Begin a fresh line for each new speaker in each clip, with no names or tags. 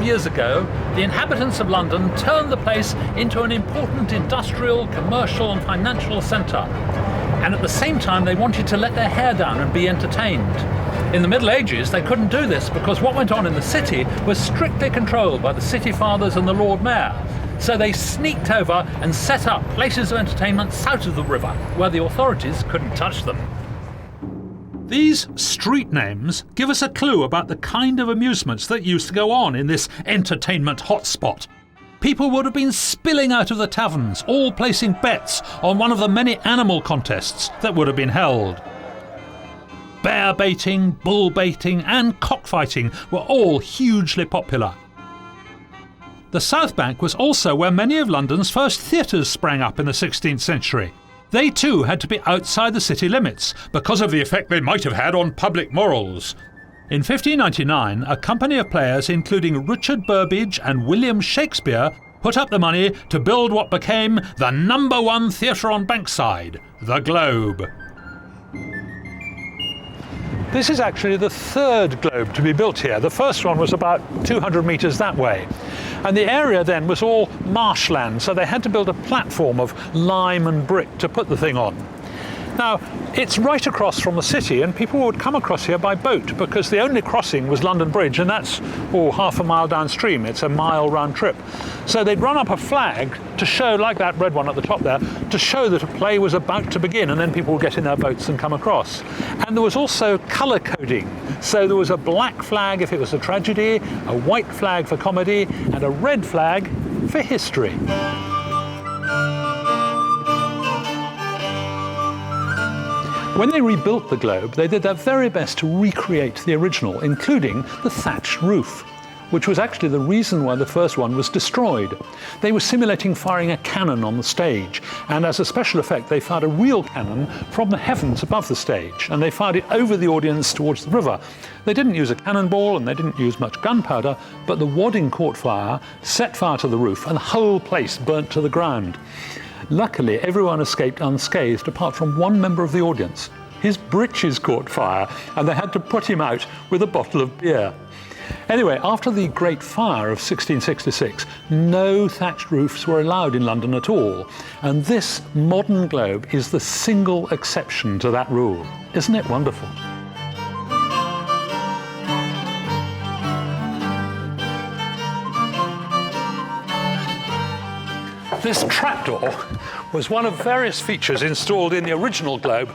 of years ago, the inhabitants of London turned the place into an important industrial, commercial and financial centre. And at the same time, they wanted to let their hair down and be entertained. In the Middle Ages, they couldn't do this because what went on in the city was strictly controlled by the city fathers and the Lord Mayor. So they sneaked over and set up places of entertainment south of the river, where the authorities couldn't touch them. These street names give us a clue about the kind of amusements that used to go on in this entertainment hotspot. People would have been spilling out of the taverns, all placing bets on one of the many animal contests that would have been held. Bear baiting, bull baiting and cockfighting were all hugely popular. The South Bank was also where many of London's first theatres sprang up in the 16th century. They too had to be outside the city limits because of the effect they might have had on public morals. In 1599, a company of players including Richard Burbage and William Shakespeare put up the money to build what became the #1 theatre on Bankside, the Globe. This is actually the third Globe to be built here. The first one was about 200 metres that way. And the area then was all marshland, so they had to build a platform of lime and brick to put the thing on. Now, it's right across from the city, and people would come across here by boat because the only crossing was London Bridge, and that's half a mile downstream. It's a mile round trip. So they'd run up a flag to show, like that red one at the top there, to show that a play was about to begin, and then people would get in their boats and come across. And there was also colour coding. So there was a black flag if it was a tragedy, a white flag for comedy, and a red flag for history. When they rebuilt the Globe, they did their very best to recreate the original, including the thatched roof, which was actually the reason why the first one was destroyed. They were simulating firing a cannon on the stage, and as a special effect, they fired a real cannon from the heavens above the stage, and they fired it over the audience towards the river. They didn't use a cannonball, and they didn't use much gunpowder, but the wadding caught fire, set fire to the roof, and the whole place burnt to the ground. Luckily, everyone escaped unscathed apart from one member of the audience. His breeches caught fire, and they had to put him out with a bottle of beer. Anyway, after the Great Fire of 1666, no thatched roofs were allowed in London at all, and this modern Globe is the single exception to that rule. Isn't it wonderful? This trapdoor was one of various features installed in the original Globe.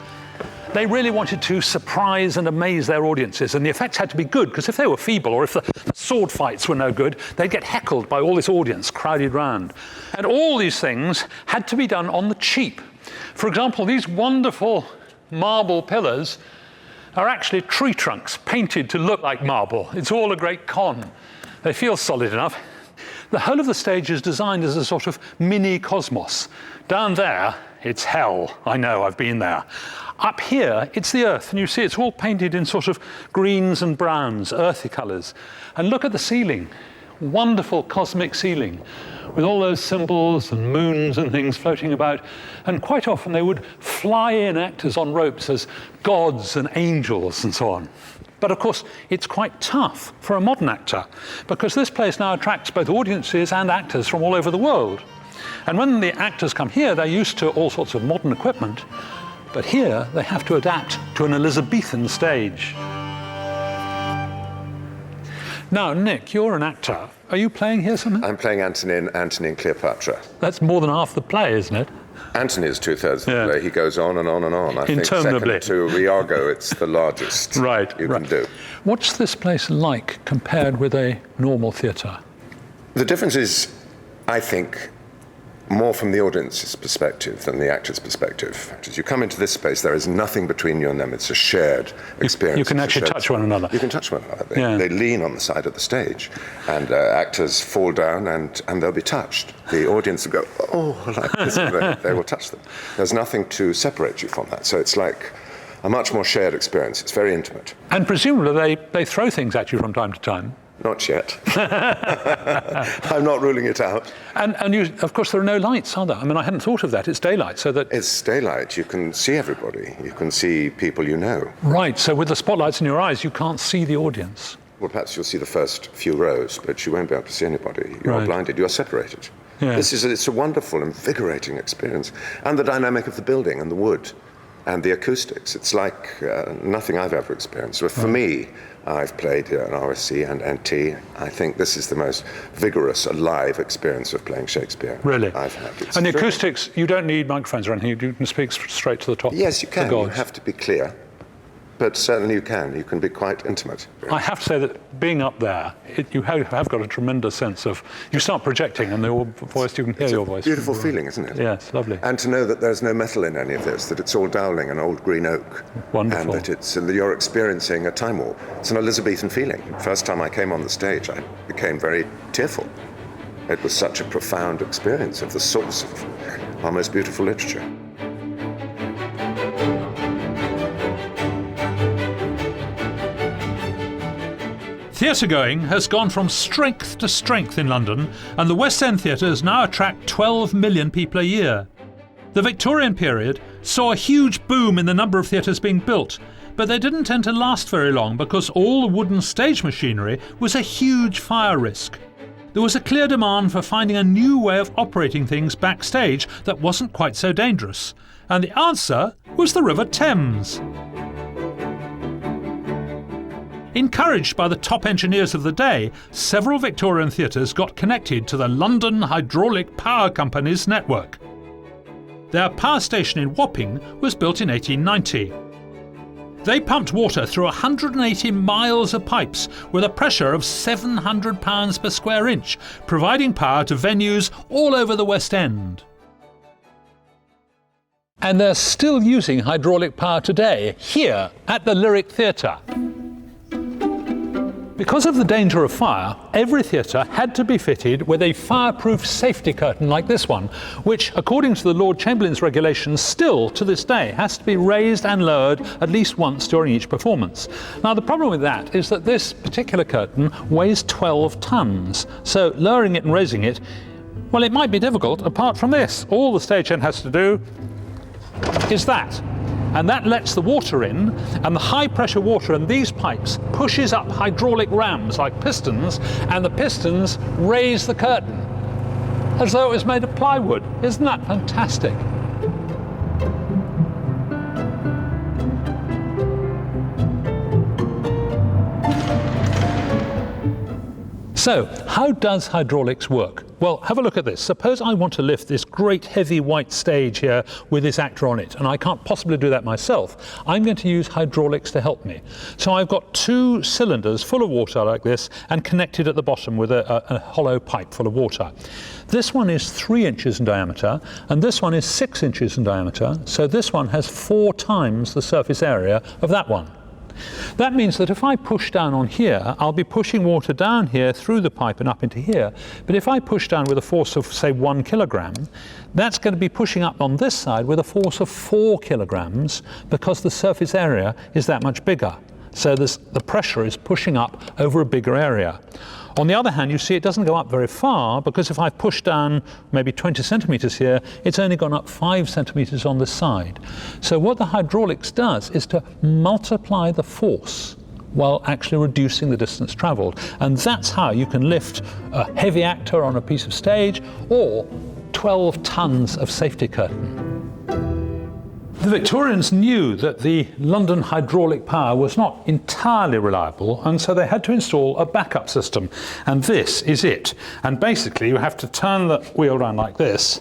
They really wanted to surprise and amaze their audiences, and the effects had to be good, because if they were feeble or if the sword fights were no good, they'd get heckled by all this audience crowded round. And all these things had to be done on the cheap. For example, these wonderful marble pillars are actually tree trunks painted to look like marble. It's all a great con. They feel solid enough. The whole of the stage is designed as a sort of mini cosmos. Down there, it's hell. I know, I've been there. Up here, it's the earth, and you see it's all painted in sort of greens and browns, earthy colours. And look at the ceiling. Wonderful cosmic ceiling, with all those symbols and moons and things floating about. And quite often they would fly in actors on ropes as gods and angels and so on. But of course, it's quite tough for a modern actor, because this place now attracts both audiences and actors from all over the world. And when the actors come here, they're used to all sorts of modern equipment, but here they have to adapt to an Elizabethan stage. Now, Nick, you're an actor. Are you playing here something?
I'm playing Antony and Cleopatra.
That's more than half the play, isn't it?
Antony is 2/3 of the play. He goes on and on and on. I think
Interminably.
second to Iago, it's the largest you can do.
What's this place like compared with a normal theatre?
The difference is, I think, more from the audience's perspective than the actor's perspective. As you come into this space, there is nothing between you and them. It's a shared experience.
You can actually touch one another.
You can touch one another. They lean on the side of the stage, and actors fall down and they'll be touched. The audience will go, oh, like this, and they will touch them. There's nothing to separate you from that. So it's like a much more shared experience. It's very intimate.
And presumably they throw things at you from time to time.
Not yet. I'm not ruling it out.
And you, of course, there are no lights, are there? I mean, I hadn't thought of that. It's daylight, so that...
It's daylight. You can see everybody. You can see people you know.
Right, so with the spotlights in your eyes, you can't see the audience.
well, perhaps you'll see the first few rows, but you won't be able to see anybody. You're blinded. You're separated.
Yeah.
It's a wonderful, invigorating experience. And the dynamic of the building and the wood and the acoustics. It's like nothing I've ever experienced. Well, for me, I've played an RSC and NT. I think this is the most vigorous, alive experience of playing Shakespeare I've had. It's
and the acoustics, you don't need microphones or anything. You can speak straight to the top.
Yes, you can. You have to be clear. But certainly you can. You can be quite intimate.
I have to say that being up there, you have got a tremendous sense of, you start projecting and your voice, you can hear your voice.
It's a beautiful feeling, isn't it?
Yes, lovely.
And to know that there's no metal in any of this, that it's all Dowling and old green oak.
Wonderful.
And that you're experiencing a time warp. It's an Elizabethan feeling. First time I came on the stage, I became very tearful. It was such a profound experience of the source of our most beautiful literature.
Theatre-going has gone from strength to strength in London, and the West End theatres now attract 12 million people a year. The Victorian period saw a huge boom in the number of theatres being built, but they didn't tend to last very long because all the wooden stage machinery was a huge fire risk. There was a clear demand for finding a new way of operating things backstage that wasn't quite so dangerous, and the answer was the River Thames. Encouraged by the top engineers of the day, several Victorian theatres got connected to the London Hydraulic Power Company's network. Their power station in Wapping was built in 1890. They pumped water through 180 miles of pipes with a pressure of 700 pounds per square inch, providing power to venues all over the West End. And they're still using hydraulic power today, here at the Lyric Theatre. Because of the danger of fire, every theatre had to be fitted with a fireproof safety curtain like this one, which, according to the Lord Chamberlain's regulations, still to this day has to be raised and lowered at least once during each performance. Now, the problem with that is that this particular curtain weighs 12 tons, so lowering it and raising it, well, it might be difficult apart from this. All the stagehand has to do is that. And that lets the water in, and the high pressure water in these pipes pushes up hydraulic rams like pistons, and the pistons raise the curtain as though it was made of plywood. Isn't that fantastic? So, how does hydraulics work? Well, have a look at this. Suppose I want to lift this great heavy white stage here with this actor on it, and I can't possibly do that myself. I'm going to use hydraulics to help me. So I've got two cylinders full of water like this and connected at the bottom with a hollow pipe full of water. This one is 3 inches in diameter, and this one is 6 inches in diameter, so this one has 4 times the surface area of that one. That means that if I push down on here, I'll be pushing water down here through the pipe and up into here. But if I push down with a force of, say, 1 kilogram, that's going to be pushing up on this side with a force of 4 kilograms because the surface area is that much bigger. So the pressure is pushing up over a bigger area. On the other hand, you see it doesn't go up very far because if I push down maybe 20 centimetres here, it's only gone up 5 centimetres on this side. So what the hydraulics does is to multiply the force while actually reducing the distance travelled. And that's how you can lift a heavy actor on a piece of stage or 12 tons of safety curtain. The Victorians knew that the London hydraulic power was not entirely reliable, and so they had to install a backup system. And this is it. And basically you have to turn the wheel around like this,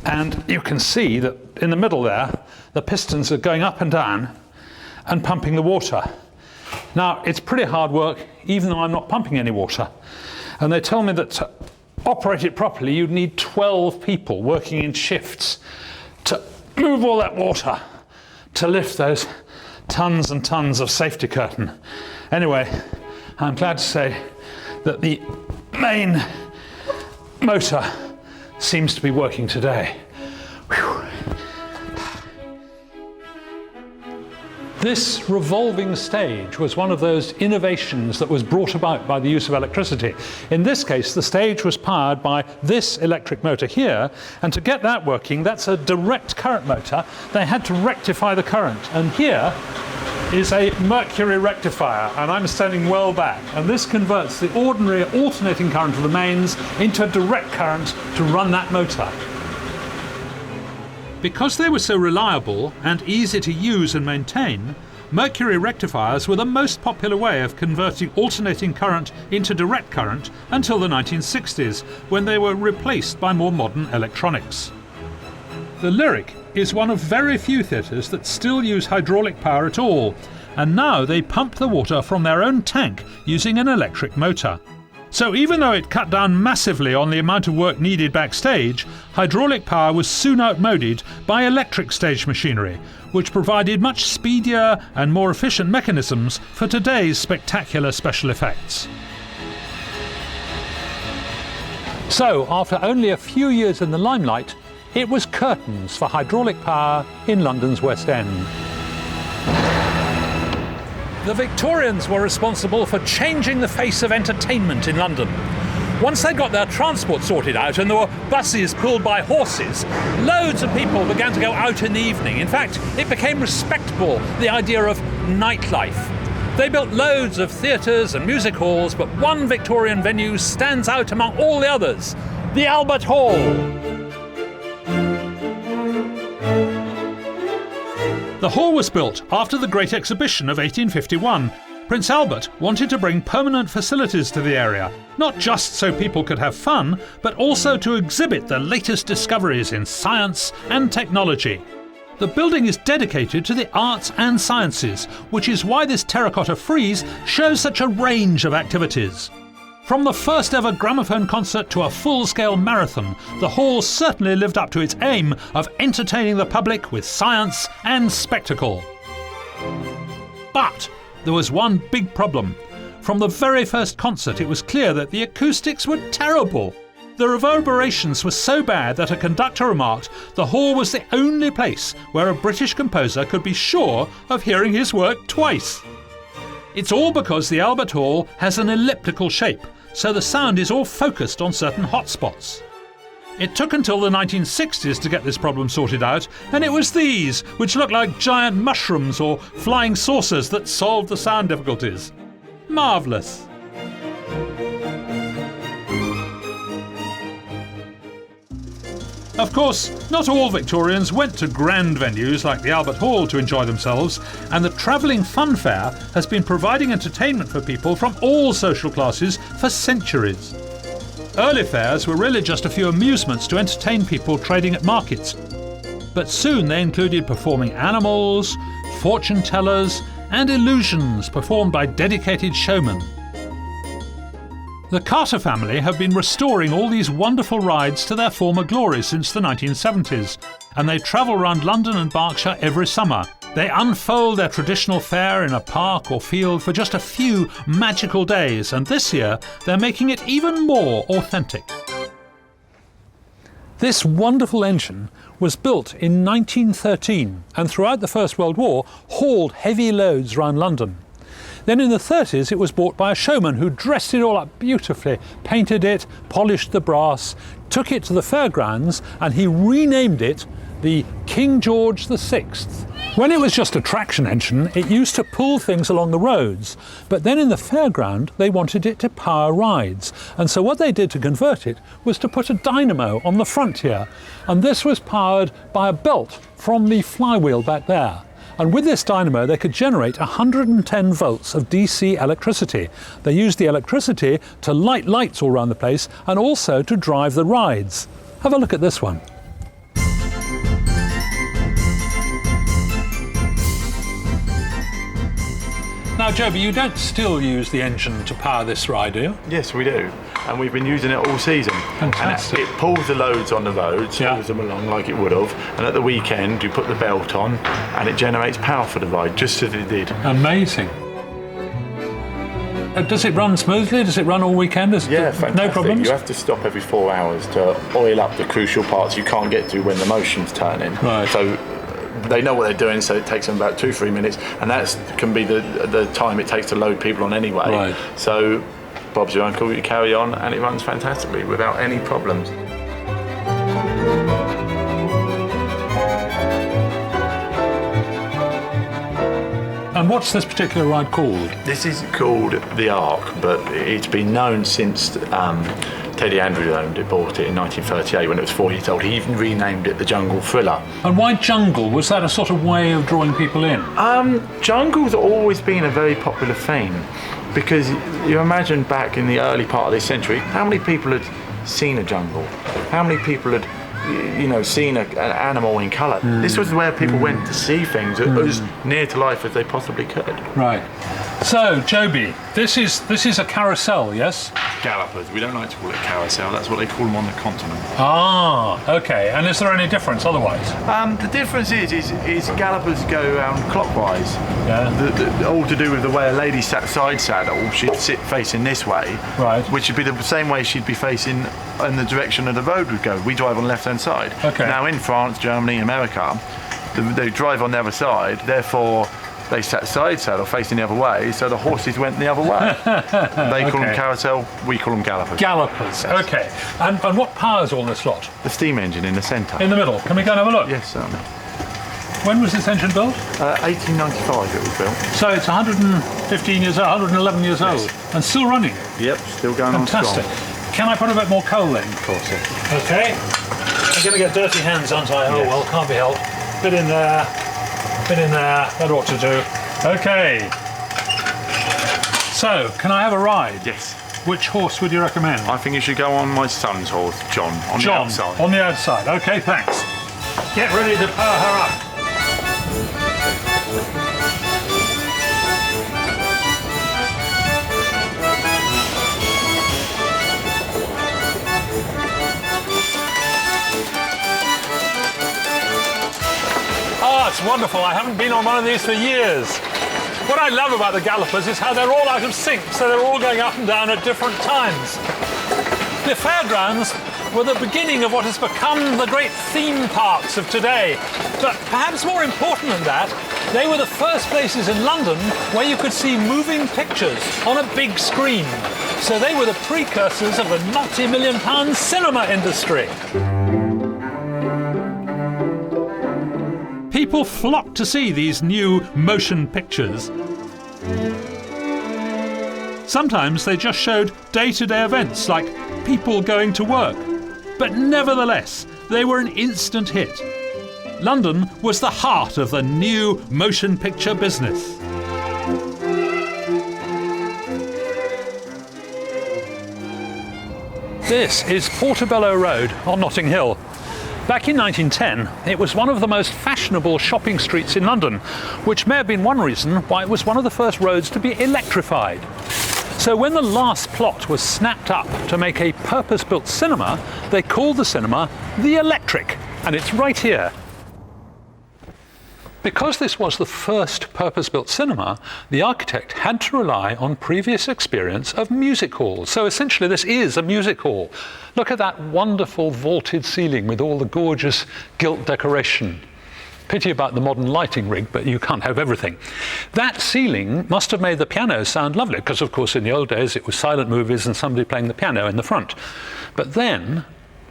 and you can see that in the middle there, the pistons are going up and down and pumping the water. Now, it's pretty hard work, even though I'm not pumping any water. And they tell me that to operate it properly, you'd need 12 people working in shifts to move all that water to lift those tons and tons of safety curtain. Anyway, I'm glad to say that the main motor seems to be working today. Whew. This revolving stage was one of those innovations that was brought about by the use of electricity. In this case, the stage was powered by this electric motor here, and to get that working, that's a direct current motor. They had to rectify the current, and here is a mercury rectifier, and I'm standing well back, and this converts the ordinary alternating current of the mains into a direct current to run that motor. Because they were so reliable and easy to use and maintain, mercury rectifiers were the most popular way of converting alternating current into direct current until the 1960s, when they were replaced by more modern electronics. The Lyric is one of very few theatres that still use hydraulic power at all, and now they pump the water from their own tank using an electric motor. So even though it cut down massively on the amount of work needed backstage, hydraulic power was soon outmoded by electric stage machinery, which provided much speedier and more efficient mechanisms for today's spectacular special effects. So, after only a few years in the limelight, it was curtains for hydraulic power in London's West End. The Victorians were responsible for changing the face of entertainment in London. Once they got their transport sorted out and there were buses pulled by horses, loads of people began to go out in the evening. In fact, it became respectable, the idea of nightlife. They built loads of theatres and music halls, but one Victorian venue stands out among all the others: the Albert Hall. The hall was built after the Great Exhibition of 1851. Prince Albert wanted to bring permanent facilities to the area, not just so people could have fun, but also to exhibit the latest discoveries in science and technology. The building is dedicated to the arts and sciences, which is why this terracotta frieze shows such a range of activities. From the first ever gramophone concert to a full-scale marathon, the hall certainly lived up to its aim of entertaining the public with science and spectacle. But there was one big problem. From the very first concert, it was clear that the acoustics were terrible. The reverberations were so bad that a conductor remarked the hall was the only place where a British composer could be sure of hearing his work twice. It's all because the Albert Hall has an elliptical shape, so the sound is all focused on certain hotspots. It took until the 1960s to get this problem sorted out, and it was these, which look like giant mushrooms or flying saucers, that solved the sound difficulties. Marvellous. Of course, not all Victorians went to grand venues like the Albert Hall to enjoy themselves, and the travelling fun fair has been providing entertainment for people from all social classes for centuries. Early fairs were really just a few amusements to entertain people trading at markets, but soon they included performing animals, fortune tellers, and illusions performed by dedicated showmen. The Carter family have been restoring all these wonderful rides to their former glory since the 1970s, and they travel around London and Berkshire every summer. They unfold their traditional fair in a park or field for just a few magical days, and this year they're making it even more authentic. This wonderful engine was built in 1913 and throughout the First World War hauled heavy loads around London. Then in the 30s it was bought by a showman who dressed it all up beautifully, painted it, polished the brass, took it to the fairgrounds, and he renamed it the King George VI. When it was just a traction engine, it used to pull things along the roads, but then in the fairground they wanted it to power rides, and so what they did to convert it was to put a dynamo on the front here, and this was powered by a belt from the flywheel back there. And with this dynamo they could generate 110 volts of DC electricity. They used the electricity to light lights all around the place and also to drive the rides. Have a look at this one. Now, Joby, you don't still use the engine to power this ride, do you?
Yes, we do. And we've been using it all season.
Fantastic.
And it pulls the loads on the roads, moves them along like it would have. And at the weekend, you put the belt on and it generates power for the ride, just as it did.
Amazing. Does it run smoothly? Does it run all weekend?
Yeah, fantastic.
No problems?
You have to stop every 4 hours to oil up the crucial parts you can't get to when the motion's turning.
Right.
So they know what they're doing, so it takes them about 2-3 minutes, and that can be the time it takes to load people on anyway.
Right.
So Bob's your uncle, you carry on, and it runs fantastically without any problems.
And what's this particular ride called?
This is called the Ark, but it's been known since Teddy Andrews bought it in 1938 when it was 4 years old. He even renamed it the Jungle Thriller.
And why jungle? Was that a sort of way of drawing people in?
Jungle's always been a very popular theme, because you imagine back in the early part of this century, how many people had seen a jungle? How many people had seen an animal in colour? This was where people went to see things as near to life as they possibly could.
Right. So, Joby, this is a carousel, yes?
Gallopers. We don't like to call it carousel. That's what they call them on the continent.
Ah, okay. And is there any difference otherwise?
The difference is gallopers go around clockwise.
Yeah.
All to do with the way a lady sat side saddle. She'd sit facing this way,
right?
Which would be the same way she'd be facing in the direction of the road would go. We drive on the left-hand side.
Okay.
Now in France, Germany, America, they drive on the other side. Therefore, they sat side saddle facing the other way, so the horses went the other way. They call them carousel, we call them gallopers.
Gallopers, yes. Okay. And what powers all this lot?
The steam engine in the centre.
In the middle. Can we go and have a look?
Yes, certainly.
When was this engine built?
1895 it was built.
So it's 115 years old, 111 years old, and still running?
Yep, still going
Fantastic.
on strong.
Can I put a bit more coal in?
Of course, yes.
Okay. I'm going to get dirty hands, aren't I? Oh,
yes.
well, can't be helped. Bit in there, that ought to do. Okay. So, can I have a ride?
Yes.
Which horse would you recommend?
I think you should go on my son's horse, John, on the outside.
On the outside. Okay, thanks. Get ready to power her up. Oh, it's wonderful. I haven't been on one of these for years. What I love about the gallopers is how they're all out of sync, so they're all going up and down at different times. The fairgrounds were the beginning of what has become the great theme parks of today. But perhaps more important than that, they were the first places in London where you could see moving pictures on a big screen. So they were the precursors of the multi-million-pound cinema industry. People flocked to see these new motion pictures. Sometimes they just showed day-to-day events like people going to work. But nevertheless, they were an instant hit. London was the heart of the new motion picture business. This is Portobello Road on Notting Hill. Back in 1910, it was one of the most fashionable shopping streets in London, which may have been one reason why it was one of the first roads to be electrified. So when the last plot was snapped up to make a purpose-built cinema, they called the cinema the Electric, and it's right here. Because this was the first purpose-built cinema, the architect had to rely on previous experience of music halls. So essentially this is a music hall. Look at that wonderful vaulted ceiling with all the gorgeous gilt decoration. Pity about the modern lighting rig, but you can't have everything. That ceiling must have made the piano sound lovely, because of course in the old days it was silent movies and somebody playing the piano in the front. But then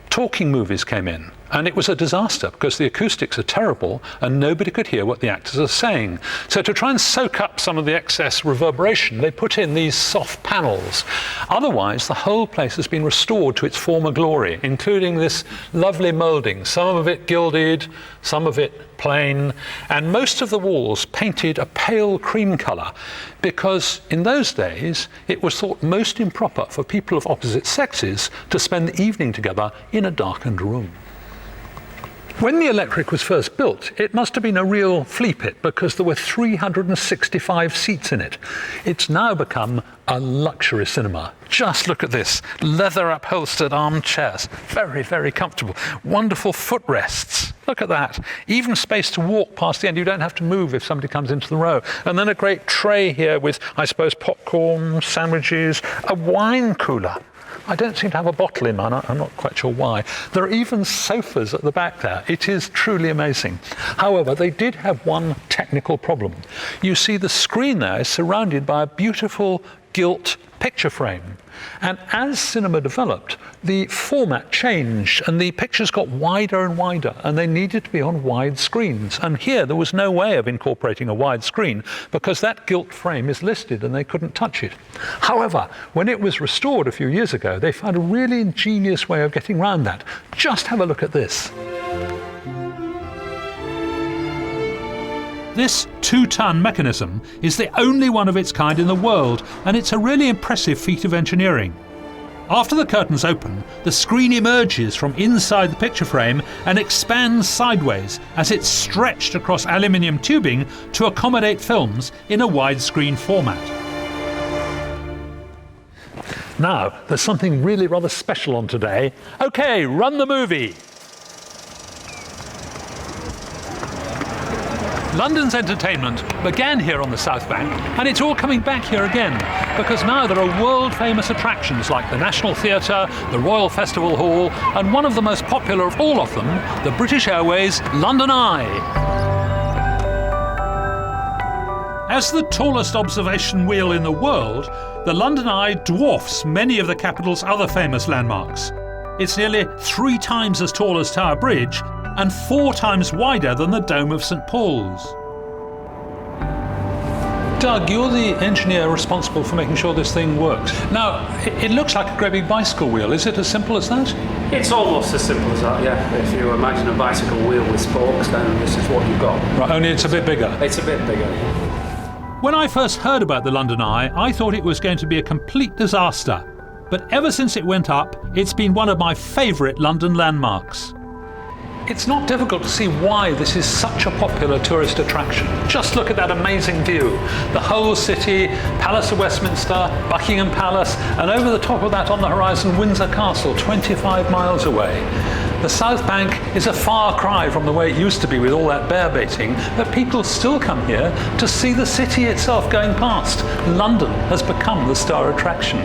talking movies came in, and it was a disaster because the acoustics are terrible and nobody could hear what the actors are saying. So to try and soak up some of the excess reverberation, they put in these soft panels. Otherwise, the whole place has been restored to its former glory, including this lovely moulding, some of it gilded, some of it plain, and most of the walls painted a pale cream colour, because in those days it was thought most improper for people of opposite sexes to spend the evening together in a darkened room. When the Electric was first built, it must have been a real flea pit because there were 365 seats in it. It's now become a luxury cinema. Just look at this, leather upholstered armchairs, very, very comfortable. Wonderful footrests, look at that. Even space to walk past the end, you don't have to move if somebody comes into the row. And then a great tray here with, I suppose, popcorn, sandwiches, a wine cooler. I don't seem to have a bottle in mine, I'm not quite sure why. There are even sofas at the back there. It is truly amazing. However, they did have one technical problem. You see the screen there is surrounded by a beautiful gilt picture frame. And as cinema developed, the format changed and the pictures got wider and wider, and they needed to be on wide screens. And here there was no way of incorporating a wide screen because that gilt frame is listed and they couldn't touch it. However, when it was restored a few years ago, they found a really ingenious way of getting around that. Just have a look at this. This 2-ton mechanism is the only one of its kind in the world, and it's a really impressive feat of engineering. After the curtains open, the screen emerges from inside the picture frame and expands sideways as it's stretched across aluminium tubing to accommodate films in a widescreen format. Now, there's something really rather special on today. OK, run the movie. London's entertainment began here on the South Bank, and it's all coming back here again, because now there are world-famous attractions like the National Theatre, the Royal Festival Hall, and one of the most popular of all of them, the British Airways London Eye. As the tallest observation wheel in the world, the London Eye dwarfs many of the capital's other famous landmarks. It's nearly 3 times as tall as Tower Bridge, and 4 times wider than the Dome of St Paul's. Doug, you're the engineer responsible for making sure this thing works. Now, it looks like a great big bicycle wheel. Is it as simple as that?
It's almost as simple as that, yeah. If you imagine a bicycle wheel with spokes, then this is what you've got.
Right, only it's a bit bigger.
It's a bit bigger.
When I first heard about the London Eye, I thought it was going to be a complete disaster. But ever since it went up, it's been one of my favourite London landmarks. It's not difficult to see why this is such a popular tourist attraction. Just look at that amazing view. The whole city, Palace of Westminster, Buckingham Palace, and over the top of that on the horizon, Windsor Castle, 25 miles away. The South Bank is a far cry from the way it used to be with all that bear baiting, but people still come here to see the city itself going past. London has become the star attraction.